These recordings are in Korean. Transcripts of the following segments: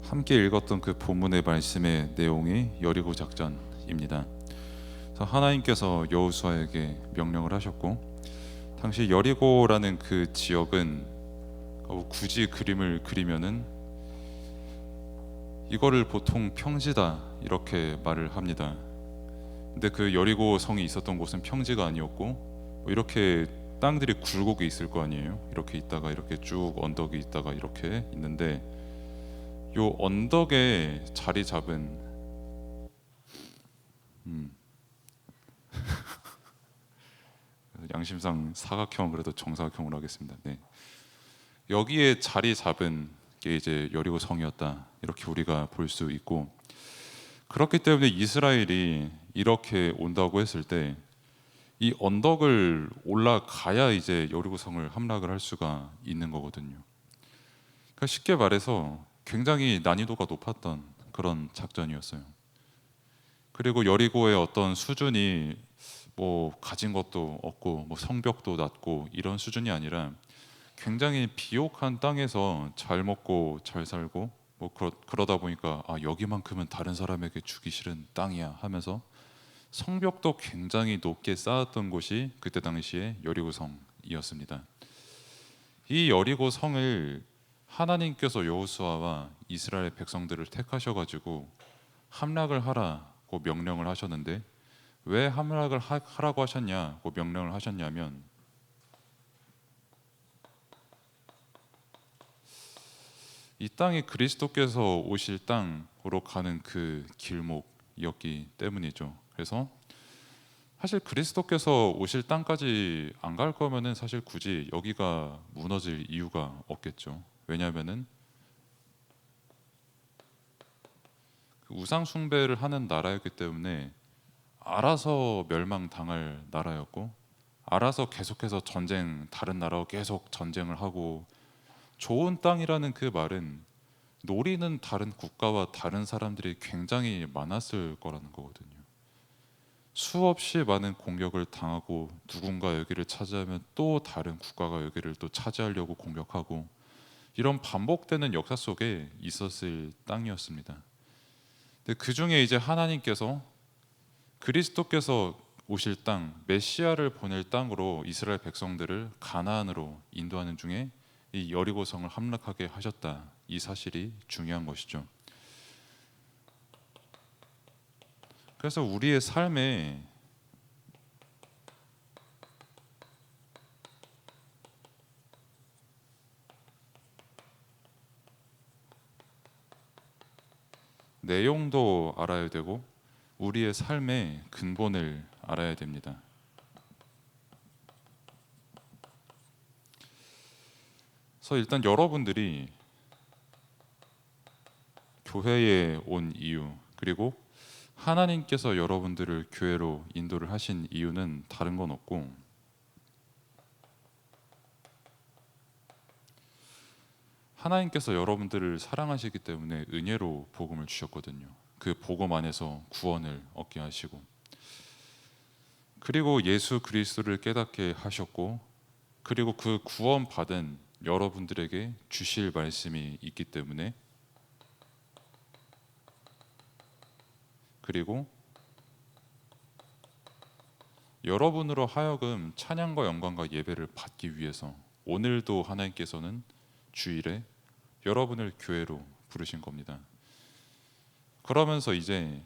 함께 읽었던 그 본문의 말씀의 내용이 여리고 작전입니다. 그래서 하나님께서 여호수아에게 명령을 하셨고, 당시 여리고라는 그 지역은 굳이 그림을 그리면은 이거를 보통 평지다 이렇게 말을 합니다. 근데 그 여리고 성이 있었던 곳은 평지가 아니었고 이렇게 땅들이 굴곡이 있을 거 아니에요. 이렇게 있다가 이렇게 쭉 언덕이 있다가 이렇게 있는데, 요 언덕에 자리 잡은 양심상 사각형, 그래도 정사각형으로 하겠습니다. 네. 여기에 자리 잡은 게 이제 여리고 성이었다 이렇게 우리가 볼 수 있고, 그렇기 때문에 이스라엘이 이렇게 온다고 했을 때 이 언덕을 올라가야 이제 여리고성을 함락을 할 수가 있는 거거든요. 그러니까 쉽게 말해서 굉장히 난이도가 높았던 그런 작전이었어요. 그리고 여리고의 어떤 수준이 뭐 가진 것도 없고 뭐 성벽도 낮고 이런 수준이 아니라 굉장히 비옥한 땅에서 잘 먹고 잘 살고 뭐 그러다 보니까 여기만큼은 다른 사람에게 주기 싫은 땅이야 하면서 성벽도 굉장히 높게 쌓았던 곳이 그때 당시에 여리고성이었습니다. 이 여리고성을 하나님께서 여호수아와 이스라엘 백성들을 택하셔가지고 함락을 하라고 명령을 하셨는데, 왜 함락을 하라고 하셨냐고 명령을 하셨냐면, 이 땅이 그리스도께서 오실 땅으로 가는 그 길목이었기 때문이죠. 그래서 사실 그리스도께서 오실 땅까지 안 갈 거면은 사실 굳이 여기가 무너질 이유가 없겠죠. 왜냐하면은 그 우상 숭배를 하는 나라였기 때문에 알아서 멸망당할 나라였고, 알아서 계속해서 다른 나라와 계속 전쟁을 하고, 좋은 땅이라는 그 말은 노리는 다른 국가와 다른 사람들이 굉장히 많았을 거라는 거거든요. 수없이 많은 공격을 당하고, 누군가 여기를 차지하면 또 다른 국가가 여기를 또 차지하려고 공격하고, 이런 반복되는 역사 속에 있었을 땅이었습니다. 근데 그 중에 이제 하나님께서 그리스도께서 오실 땅, 메시아를 보낼 땅으로 이스라엘 백성들을 가나안으로 인도하는 중에 이 여리고성을 함락하게 하셨다, 이 사실이 중요한 것이죠. 그래서 우리의 삶에 내용도 알아야 되고 우리의 삶의 근본을 알아야 됩니다. 그래서 일단 여러분들이 교회에 온 이유, 그리고 하나님께서 여러분들을 교회로 인도를 하신 이유는 다른 건 없고, 하나님께서 여러분들을 사랑하시기 때문에 은혜로 복음을 주셨거든요. 그 복음 안에서 구원을 얻게 하시고, 그리고 예수 그리스도를 깨닫게 하셨고, 그리고 그 구원받은 여러분들에게 주실 말씀이 있기 때문에, 그리고 여러분으로 하여금 찬양과 영광과 예배를 받기 위해서 오늘도 하나님께서는 주일에 여러분을 교회로 부르신 겁니다. 그러면서 이제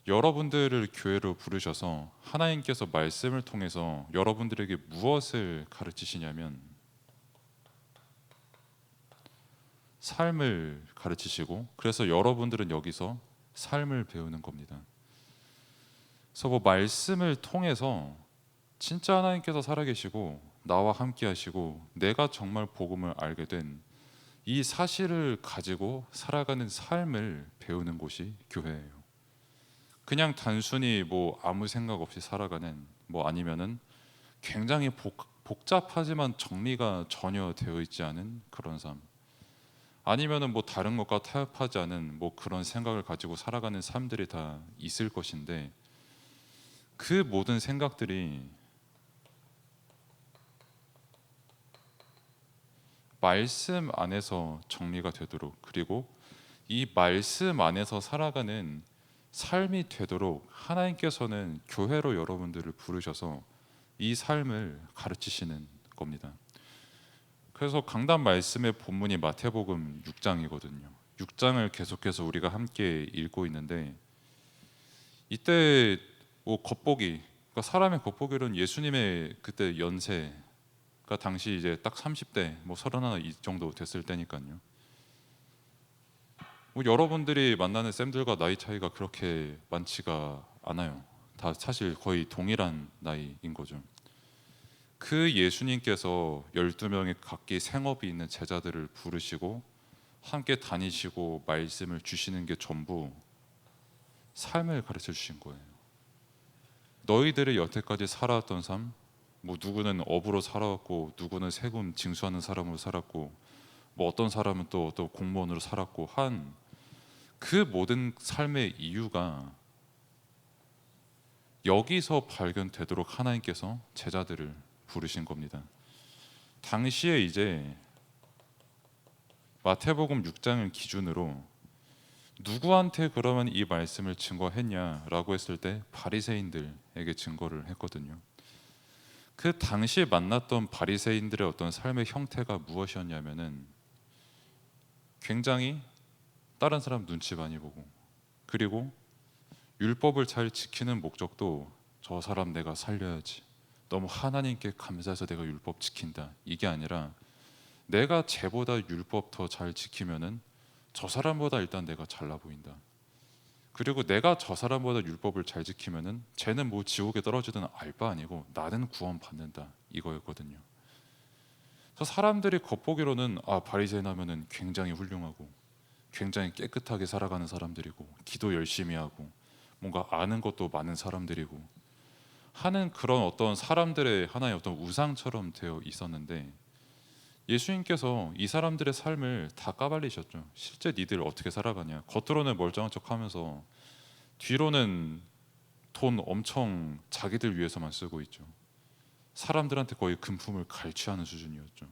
여러분들을 교회로 부르셔서 하나님께서 말씀을 통해서 여러분들에게 무엇을 가르치시냐면 삶을 가르치시고, 그래서 여러분들은 여기서 삶을 배우는 겁니다. 그래서 뭐 말씀을 통해서 진짜 하나님께서 살아계시고 나와 함께 하시고 내가 정말 복음을 알게 된 이 사실을 가지고 살아가는 삶을 배우는 곳이 교회예요. 그냥 단순히 뭐 아무 생각 없이 살아가는, 뭐 아니면은 굉장히 복잡하지만 정리가 전혀 되어 있지 않은 그런 삶, 아니면은 뭐 다른 것과 타협하지 않은 뭐 그런 생각을 가지고 살아가는 삶들이 다 있을 것인데, 그 모든 생각들이 말씀 안에서 정리가 되도록, 그리고 이 말씀 안에서 살아가는 삶이 되도록 하나님께서는 교회로 여러분들을 부르셔서 이 삶을 가르치시는 겁니다. 그래서 강단 말씀의 본문이 마태복음 6장이거든요. 6장을 계속해서 우리가 함께 읽고 있는데, 이때 뭐 겉보기, 그러니까 사람의 겉보기로는 예수님의 그때 연세가 당시 이제 딱 30대 뭐 31 이 정도 됐을 때니까요. 뭐 여러분들이 만나는 쌤들과 나이 차이가 그렇게 많지가 않아요. 다 사실 거의 동일한 나이인 거죠. 그 예수님께서 12명의 각기 생업이 있는 제자들을 부르시고 함께 다니시고 말씀을 주시는 게 전부 삶을 가르쳐 주신 거예요. 너희들의 여태까지 살아왔던 삶, 뭐 누구는 업으로 살아왔고 누구는 세금 징수하는 사람으로 살았고 뭐 어떤 사람은 또 어떤 공무원으로 살았고 한 그 모든 삶의 이유가 여기서 발견되도록 하나님께서 제자들을 부르신 겁니다. 당시에 이제 마태복음 6장을 기준으로 누구한테 그러면 이 말씀을 증거했냐라고 했을 때 바리새인들에게 증거를 했거든요. 그 당시에 만났던 바리새인들의 어떤 삶의 형태가 무엇이었냐면은 굉장히 다른 사람 눈치 많이 보고, 그리고 율법을 잘 지키는 목적도 저 사람 내가 살려야지, 너무 하나님께 감사해서 내가 율법 지킨다, 이게 아니라 내가 쟤보다 율법 더 잘 지키면은 저 사람보다 일단 내가 잘나 보인다, 그리고 내가 저 사람보다 율법을 잘 지키면은 쟤는 뭐 지옥에 떨어지든 알 바 아니고 나는 구원 받는다, 이거였거든요. 그래서 사람들이 겉보기로는 바리새인 하면은 굉장히 훌륭하고 굉장히 깨끗하게 살아가는 사람들이고 기도 열심히 하고 뭔가 아는 것도 많은 사람들이고 하는 그런 어떤 사람들의 하나의 어떤 우상처럼 되어 있었는데, 예수님께서 이 사람들의 삶을 다 까발리셨죠. 실제 니들 어떻게 살아가냐, 겉으로는 멀쩡한 척하면서 뒤로는 돈 엄청 자기들 위해서만 쓰고 있죠. 사람들한테 거의 금품을 갈취하는 수준이었죠.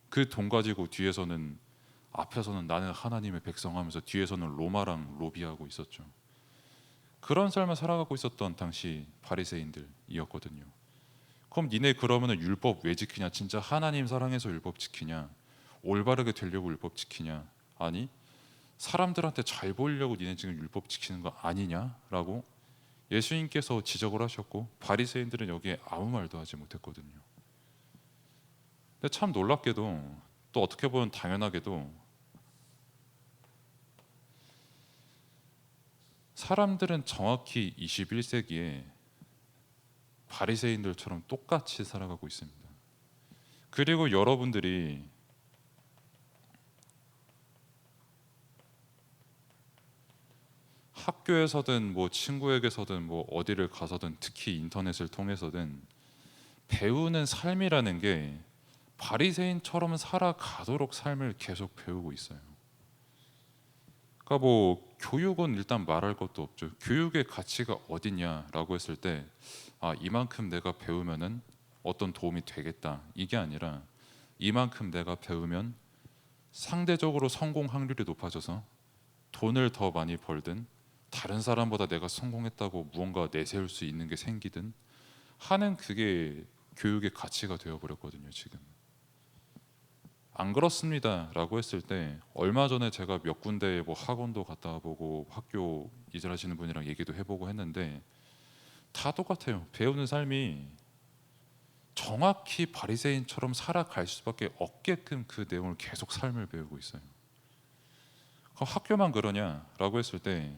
그 돈 가지고 뒤에서는, 앞에서는 나는 하나님의 백성하면서 뒤에서는 로마랑 로비하고 있었죠. 그런 삶을 살아가고 있었던 당시 바리새인들이었거든요. 그럼 니네 그러면은 율법 왜 지키냐? 진짜 하나님 사랑해서 율법 지키냐? 올바르게 되려고 율법 지키냐? 아니, 사람들한테 잘 보이려고 니네 지금 율법 지키는 거 아니냐라고 예수님께서 지적을 하셨고, 바리새인들은 여기에 아무 말도 하지 못했거든요. 근데 참 놀랍게도, 또 어떻게 보면 당연하게도, 사람들은 정확히 21세기에 바리새인들처럼 똑같이 살아가고 있습니다. 그리고 여러분들이 학교에서든 뭐 친구에게서든 뭐 어디를 가서든 특히 인터넷을 통해서든 배우는 삶이라는 게 바리새인처럼 살아가도록 삶을 계속 배우고 있어요. 그러니까 뭐 교육은 일단 말할 것도 없죠. 교육의 가치가 어디냐라고 했을 때 이만큼 내가 배우면은 어떤 도움이 되겠다, 이게 아니라 이만큼 내가 배우면 상대적으로 성공 확률이 높아져서 돈을 더 많이 벌든 다른 사람보다 내가 성공했다고 무언가 내세울 수 있는 게 생기든 하는, 그게 교육의 가치가 되어버렸거든요 지금. 안 그렇습니다라고 했을 때, 얼마 전에 제가 몇 군데 뭐 학원도 갔다 와보고 학교 이전하시는 분이랑 얘기도 해보고 했는데 다 똑같아요. 배우는 삶이 정확히 바리새인처럼 살아갈 수밖에 없게끔 그 내용을 계속 삶을 배우고 있어요. 그럼 학교만 그러냐라고 했을 때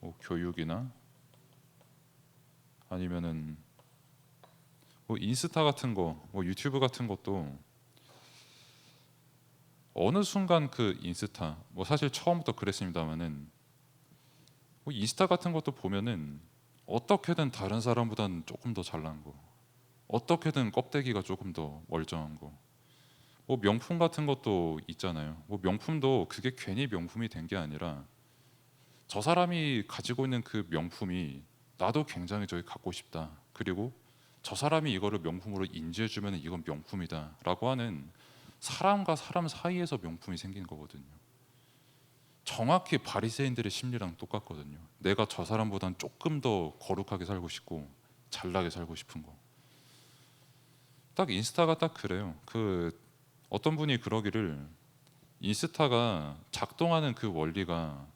뭐 교육이나 아니면은 뭐 인스타 같은 거, 뭐 유튜브 같은 것도 어느 순간 그 인스타, 뭐 사실 처음부터 그랬습니다만은 뭐 인스타 같은 것도 보면은 어떻게든 다른 사람보다는 조금 더 잘난 거, 어떻게든 껍데기가 조금 더 멀쩡한 거, 뭐 명품 같은 것도 있잖아요. 뭐 명품도 그게 괜히 명품이 된 게 아니라 저 사람이 가지고 있는 그 명품이 나도 굉장히 저기 갖고 싶다, 그리고 저 사람이 이거를 명품으로 인지해주면 이건 명품이다라고 하는 사람과 사람 사이에서 명품이 생긴 거거든요. 정확히 바리새인들의 심리랑 똑같거든요. 내가 저 사람보단 조금 더 거룩하게 살고 싶고 잘나게 살고 싶은 거. 딱 인스타가 딱 그래요. 어떤 분이 그러기를, 인스타가 작동하는 그 원리가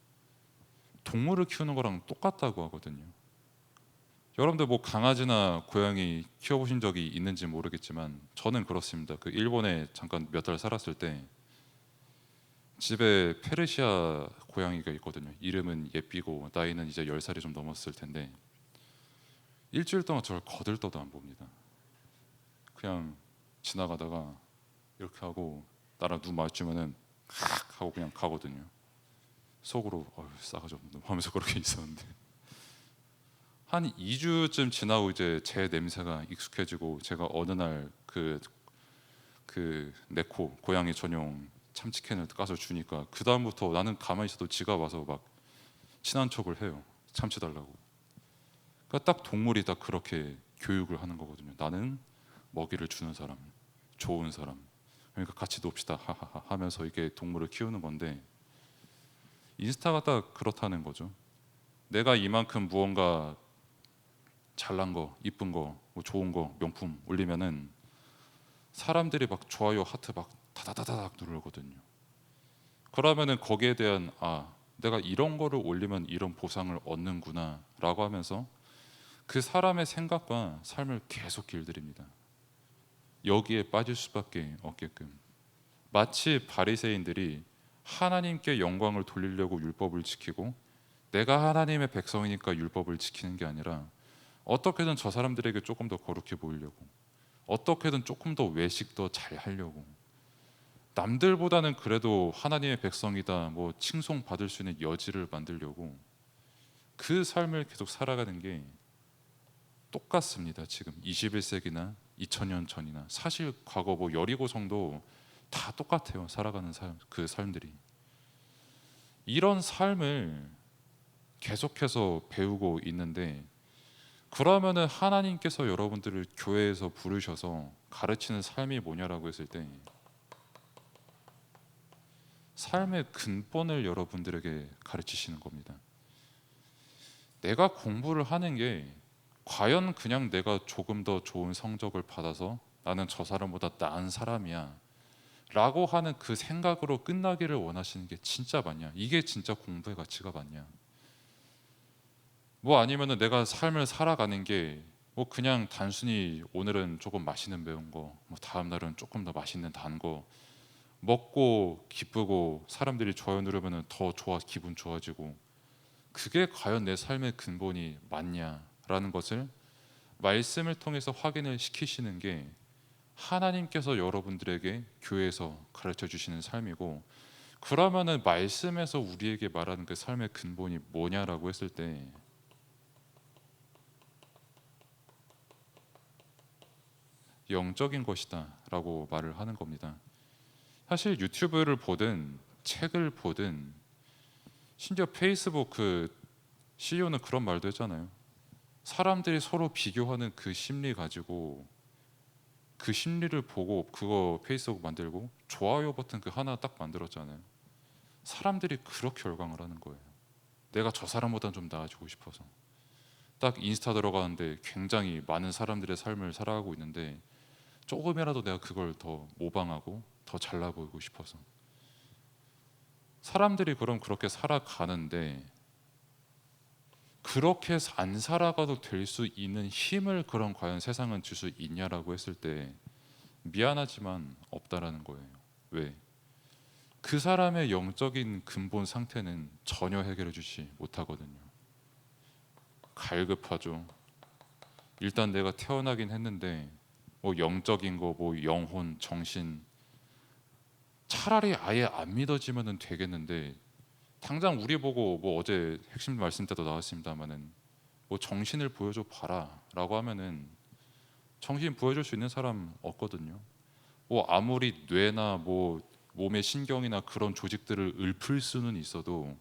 동물을 키우는 거랑 똑같다고 하거든요. 여러분들 뭐 강아지나 고양이 키워보신 적이 있는지 모르겠지만 저는 그렇습니다. 일본에 잠깐 몇 달 살았을 때 집에 페르시아 고양이가 있거든요. 이름은 예삐고 나이는 이제 10살이 좀 넘었을 텐데 일주일 동안 저를 거들떠도 안 봅니다. 그냥 지나가다가 이렇게 하고 나랑 눈 마주치면은 칵 하고 그냥 가거든요. 속으로 싸가지 없는 놈 하면서 그렇게 있었는데 한 2주쯤 지나고 이제 제 냄새가 익숙해지고 제가 어느 날 네코 고양이 전용 참치캔을 까서 주니까 그 다음부터 나는 가만히 있어도 지가 와서 막 친한 척을 해요. 참치 달라고. 그러니까 딱 동물이 딱 그렇게 교육을 하는 거거든요. 나는 먹이를 주는 사람, 좋은 사람. 그러니까 같이 놉시다 하하하 하면서 이게 동물을 키우는 건데 인스타가 딱 그렇다는 거죠. 내가 이만큼 무언가 잘난 거, 이쁜 거, 뭐 좋은 거, 명품 올리면은 사람들이 막 좋아요, 하트 막 다다다닥 누르거든요. 그러면은 거기에 대한 내가 이런 거를 올리면 이런 보상을 얻는구나라고 하면서 그 사람의 생각과 삶을 계속 길들입니다. 여기에 빠질 수밖에 없게끔. 마치 바리새인들이 하나님께 영광을 돌리려고 율법을 지키고 내가 하나님의 백성이니까 율법을 지키는 게 아니라 어떻게든 저 사람들에게 조금 더 거룩해 보이려고, 어떻게든 조금 더 외식 더 잘 하려고, 남들보다는 그래도 하나님의 백성이다 뭐 칭송 받을 수 있는 여지를 만들려고 그 삶을 계속 살아가는 게 똑같습니다. 지금 21세기나 2000년 전이나 사실 과거 뭐 여리고성도 다 똑같아요. 살아가는 삶, 그 삶들이. 이런 삶을 계속해서 배우고 있는데 그러면은 하나님께서 여러분들을 교회에서 부르셔서 가르치는 삶이 뭐냐라고 했을 때 삶의 근본을 여러분들에게 가르치시는 겁니다. 내가 공부를 하는 게 과연 그냥 내가 조금 더 좋은 성적을 받아서 나는 저 사람보다 나은 사람이야 라고 하는 그 생각으로 끝나기를 원하시는 게 진짜 맞냐? 이게 진짜 공부의 가치가 맞냐? 뭐 아니면은 내가 삶을 살아가는 게 뭐 그냥 단순히 오늘은 조금 맛있는 매운 거, 뭐 다음 날은 조금 더 맛있는 단 거 먹고 기쁘고 사람들이 좋아요 누르면은 더 좋아 기분 좋아지고 그게 과연 내 삶의 근본이 맞냐라는 것을 말씀을 통해서 확인을 시키시는 게 하나님께서 여러분들에게 교회에서 가르쳐 주시는 삶이고 그러면은 말씀에서 우리에게 말하는 그 삶의 근본이 뭐냐라고 했을 때 영적인 것이다라고 말을 하는 겁니다. 사실 유튜브를 보든 책을 보든 심지어 페이스북 CEO는 그런 말도 했잖아요. 사람들이 서로 비교하는 그 심리 가지고 그 심리를 보고 그거 페이스북 만들고 좋아요 버튼 하나 딱 만들었잖아요. 사람들이 그렇게 열광을 하는 거예요. 내가 저 사람보다 좀 나아지고 싶어서 딱 인스타 들어가는데 굉장히 많은 사람들의 삶을 살아가고 있는데 조금이라도 내가 그걸 더 모방하고 더 잘나 보이고 싶어서 사람들이 그럼 그렇게 살아가는데 그렇게 안 살아가도 될 수 있는 힘을 그럼 과연 세상은 줄 수 있냐라고 했을 때 미안하지만 없다라는 거예요. 왜? 그 사람의 영적인 근본 상태는 전혀 해결해 주지 못하거든요. 갈급하죠. 일단 내가 태어나긴 했는데 뭐 영적인 거, 뭐 영혼, 정신 차라리 아예 안 믿어지면은 되겠는데 당장 우리 보고 뭐 어제 핵심 말씀 때도 나왔습니다마는 뭐 정신을 보여줘 봐라라고 하면은 정신 보여줄 수 있는 사람 없거든요. 뭐 아무리 뇌나 뭐 몸의 신경이나 그런 조직들을 읊을 수는 있어도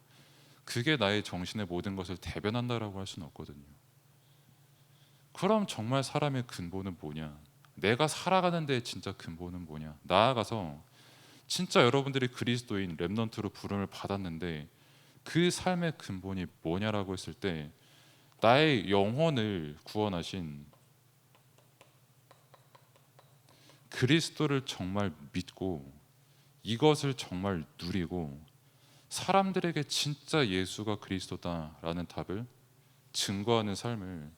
그게 나의 정신의 모든 것을 대변한다라고 할 수는 없거든요. 그럼 정말 사람의 근본은 뭐냐? 내가 살아가는 데 진짜 근본은 뭐냐? 나아가서 진짜 여러분들이 그리스도인 렘넌트로 부름을 받았는데 그 삶의 근본이 뭐냐라고 했을 때 나의 영혼을 구원하신 그리스도를 정말 믿고 이것을 정말 누리고 사람들에게 진짜 예수가 그리스도다라는 답을 증거하는 삶을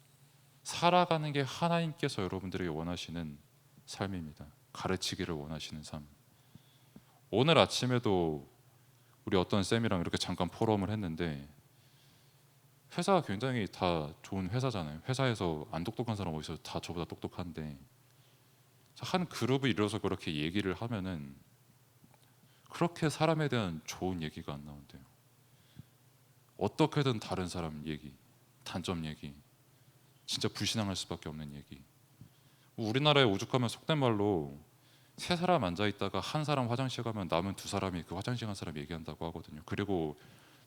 살아가는 게 하나님께서 여러분들에게 원하시는 삶입니다. 가르치기를 원하시는 삶. 오늘 아침에도 우리 어떤 쌤이랑 이렇게 잠깐 포럼을 했는데 회사가 굉장히 다 좋은 회사잖아요. 회사에서 안 똑똑한 사람 어디 있어요? 다 저보다 똑똑한데 한 그룹을 이뤄서 그렇게 얘기를 하면은 그렇게 사람에 대한 좋은 얘기가 안 나온대요. 어떻게든 다른 사람 얘기, 단점 얘기, 진짜 불신앙할 수밖에 없는 얘기. 우리나라에 오죽하면 속된 말로 세 사람 앉아 있다가 한 사람 화장실 가면 남은 두 사람이 그 화장실 간 사람 얘기한다고 하거든요. 그리고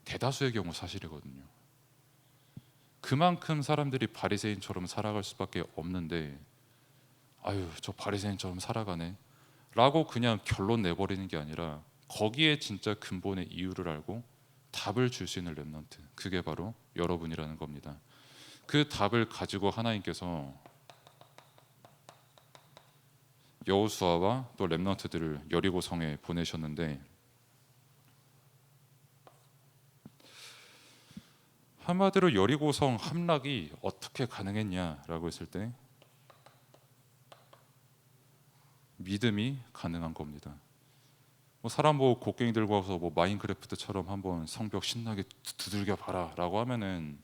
대다수의 경우 사실이거든요. 그만큼 사람들이 바리새인처럼 살아갈 수밖에 없는데 아유 저 바리새인처럼 살아가네 라고 그냥 결론 내버리는 게 아니라 거기에 진짜 근본의 이유를 알고 답을 줄 수 있는 렘넌트, 그게 바로 여러분이라는 겁니다. 그 답을 가지고 하나님께서 여호수아와 또 렘넌트들을 여리고 성에 보내셨는데 한마디로 여리고 성 함락이 어떻게 가능했냐라고 했을 때 믿음이 가능한 겁니다. 뭐 사람 뭐 곡괭이 들고 와서 뭐 마인크래프트처럼 한번 성벽 신나게 두들겨 봐라라고 하면은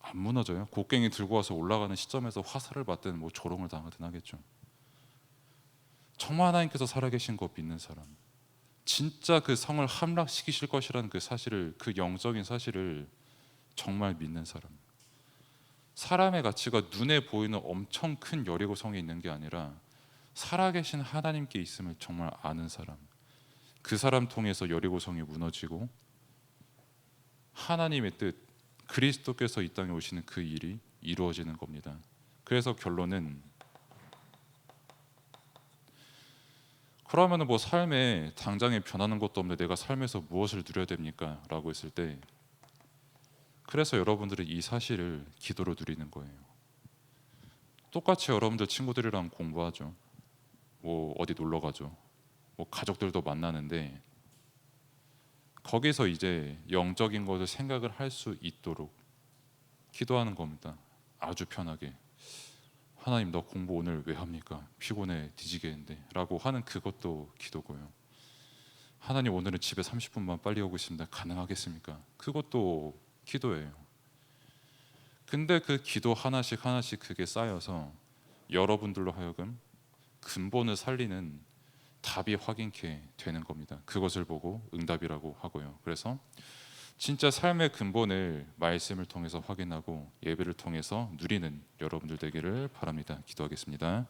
안 무너져요. 곡괭이 들고 와서 올라가는 시점에서 화살을 맞든 뭐 조롱을 당하든 하겠죠. 정말 하나님께서 살아계신 거 믿는 사람, 진짜 그 성을 함락시키실 것이라는 그 사실을, 그 영적인 사실을 정말 믿는 사람, 사람의 가치가 눈에 보이는 엄청 큰 여리고 성에 있는 게 아니라 살아계신 하나님께 있음을 정말 아는 사람, 그 사람 통해서 여리고 성이 무너지고 하나님의 뜻, 그리스도께서 이 땅에 오시는 그 일이 이루어지는 겁니다. 그래서 결론은 그러면은 뭐 삶에 당장에 변하는 것도 없는데 내가 삶에서 무엇을 누려야 됩니까? 라고 했을 때 그래서 여러분들은 이 사실을 기도로 누리는 거예요. 똑같이 여러분들 친구들이랑 공부하죠. 뭐 어디 놀러 가죠. 뭐 가족들도 만나는데 거기서 이제 영적인 것을 생각을 할 수 있도록 기도하는 겁니다. 아주 편하게. 하나님 너 공부 오늘 왜 합니까? 피곤해 뒤지겠는데 라고 하는 그것도 기도고요. 하나님 오늘은 집에 30분만 빨리 오고 있습니다. 가능하겠습니까? 그것도 기도예요. 근데 그 기도 하나씩 하나씩 그게 쌓여서 여러분들로 하여금 근본을 살리는 답이 확인케 되는 겁니다. 그것을 보고 응답이라고 하고요. 그래서 진짜 삶의 근본을 말씀을 통해서 확인하고 예배를 통해서 누리는 여러분들 되기를 바랍니다. 기도하겠습니다.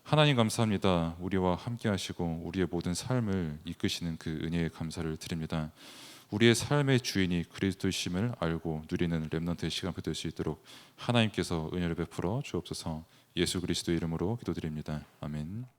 하나님 감사합니다. 우리와 함께 하시고 우리의 모든 삶을 이끄시는 그 은혜에 감사를 드립니다. 우리의 삶의 주인이 그리스도이심을 알고 누리는 렘넌트의 시간이 될 수 있도록 하나님께서 은혜를 베풀어 주옵소서. 예수 그리스도 이름으로 기도드립니다. 아멘.